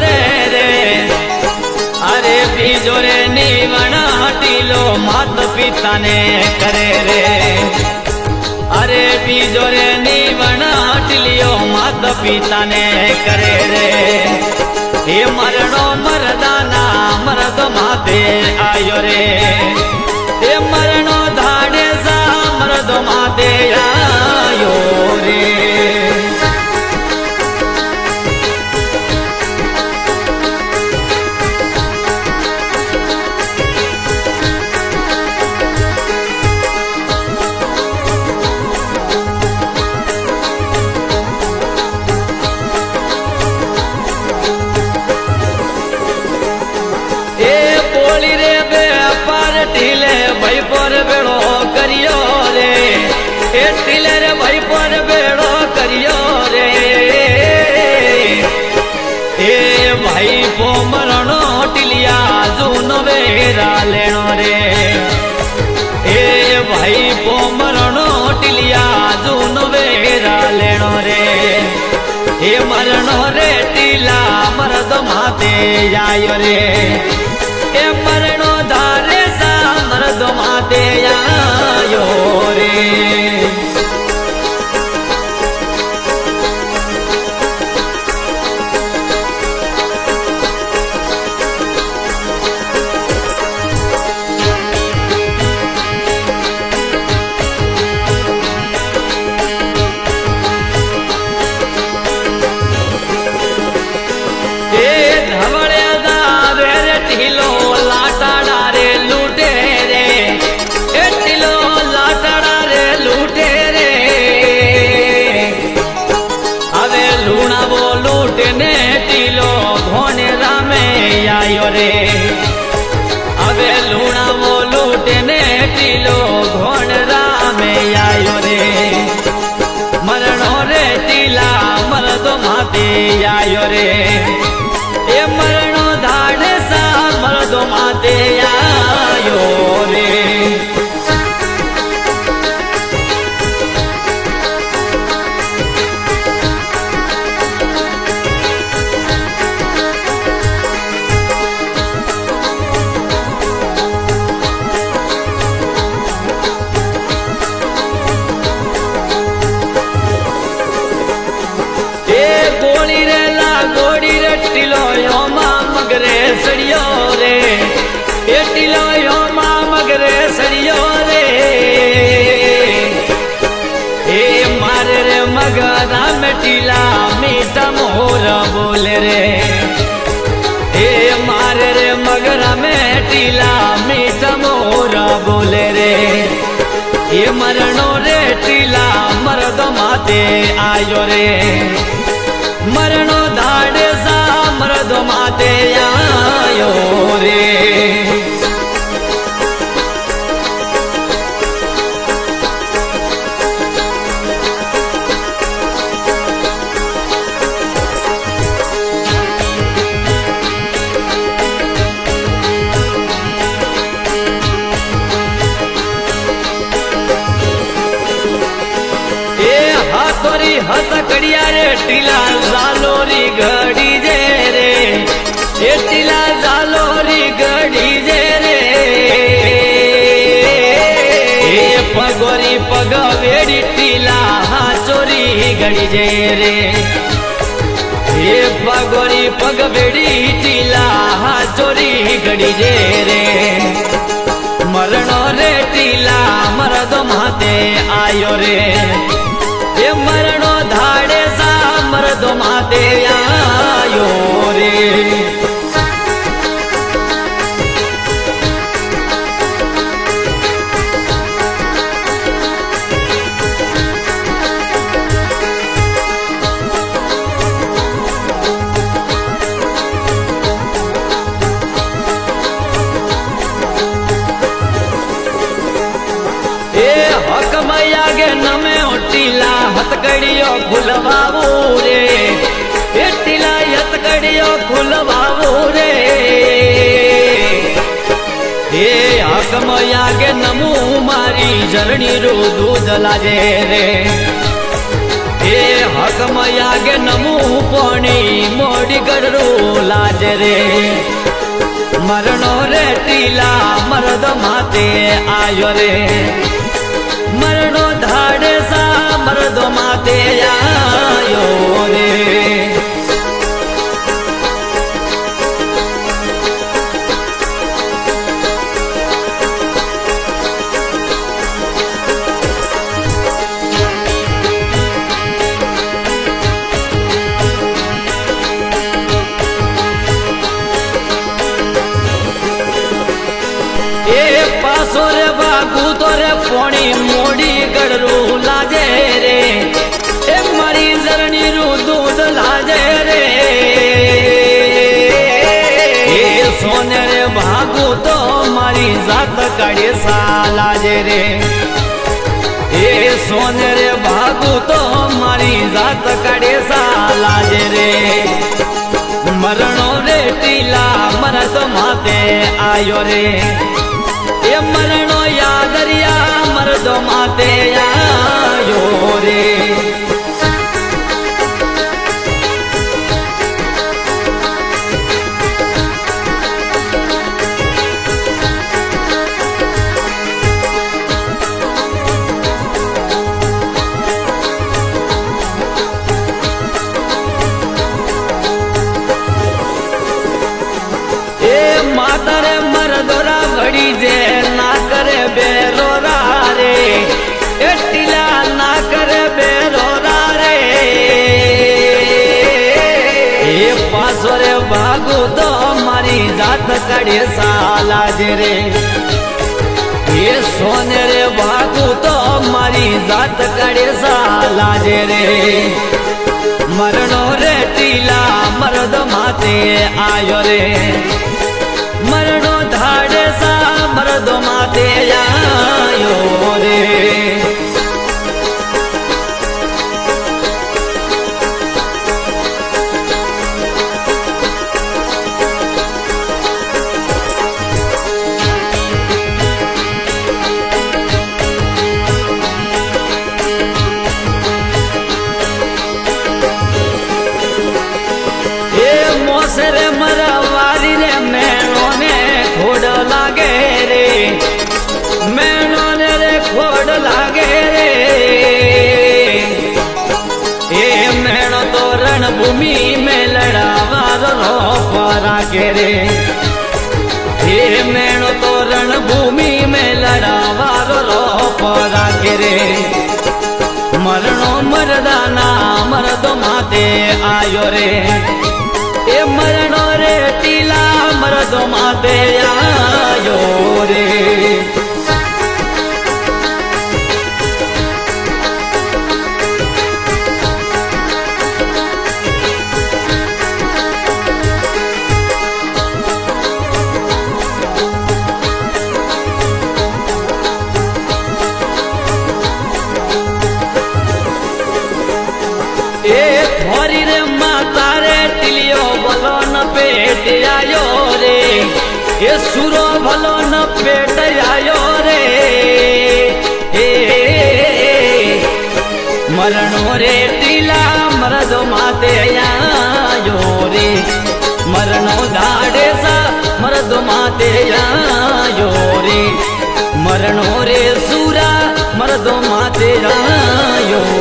रे रे अरे बीजो रे नीवण टीलो मात पिता ने करे रे अरे बीजो रे नीवण टीलियो मात पिता ने करे रे हे मरणो मरदाना मरद माते आयो रे हे मरणो धाड़े सा मरद माते आयो रे टीले भाई पर बेड़ो करियो रे ए टीले रे भाई पर बेड़ो करियो रे ए भाई पो मरणो टिलिया जून वेरा लेनो रे ए भाई पो मरणो टिलिया जून वेरा लेनो रे ए मरणो रे टीला मरद माते आयो रे ए मरणो धारे मरद माते आयो रे रे अबे लूणा वो लूटने टीलो घोण रामे आयो रे मरणो रे टीला मरदो माते आयो रे ए मरणो धाड़े सा मरदो माते आयो रे मगरे सड़ियो रे ए टिलो यो मां मगरे सड़ियो रे ए मारे रे मगरा में टीला मीठा मोर बोले रे ए मारे रे मगरा में टीला मीठा मोर बोले रे ए मरणो रे टीला मरद माते आयो रे मरणो धाड़े सा मरद माते आयो रे हाथोरी हथ कड़िया रे टीला जालोरी घड़ी जे रे ए टीला जालोरी घड़ी जे रे ए पगोरी पग वेड़ी टीला चोरी घड़ी जे रे ए पगोरी पग वेड़ी टीला चोरी घड़ी जे रे मरणो रे टीला मरद माते आयो रे ये मरणो धाड़े सा मरद माते आयो रे हकमैया नमे टीला हथकड़ियो खुलवाऊ रे ए टीला हथकड़ियो खुलवाऊ रे ए हकमैया नमू मारी जरणी रो दूध लाजे रे ए हक કમયાગે નમું પોણી મોડી ગળરું લાજે રે મરણો રે ટીલા મરદ માતે આયો રે મરણો ધાડે સા મરદો માતે આયો રે પાસો રે બાગુ તો રે પોણી મોડી ગળરું લાજે રે એ મારી જરણી રું દૂધ લાજે રે એ સોને રે ભાગુ તો મારી જાત કાઢે સા લાજે રે એ સોને રે ભાગુ તો મારી જાત કાઢે સા લાજે રે મરણો રે ટીલા મરદ માતે આયો રે એ મરણો યાદરિયા મરદો માતે આયો રે માતરે મરદોરા ઘડી જે ના કરે બેરોરા રે એ ટીલા ના કરે બેરોરા રે એ પાસો રે ભાગુ તો મારી જાત કાઢે સાલાજ રે એ સોને રે ભાગુ તો મારી જાત કાઢે સાલાજ રે મરણો રે ટીલા મરદ માતે આયો રે મરણો ધાડે સા મરદો માતે આયો રે એ મોસે રે મરવારી રે મેણો ને ખોડ લાગે રે મેણો ને રે ખોડ લાગે રે એ મેણો તો રણભૂમિ में લડાવારો રોપ રાખે રે એ મેણો તો રણભૂમિ में લડાવારો રોપ રાખે રે મરણો મરદાના મરદો માતે આયો રે એ મરણો રે ટીલા મરદો માતે આયો રે એ થોરી રે માતા રે ટીલિયો ભલો ન પેટ આયો રે એ સુરો ભલો ન પેટ આયો રે એ મરણો રે ટીલા મરદ માતે આયો રે મરણો દાડે સા મરદ માતે આયો રે મરણો રે સુરા મરદ માતે આયો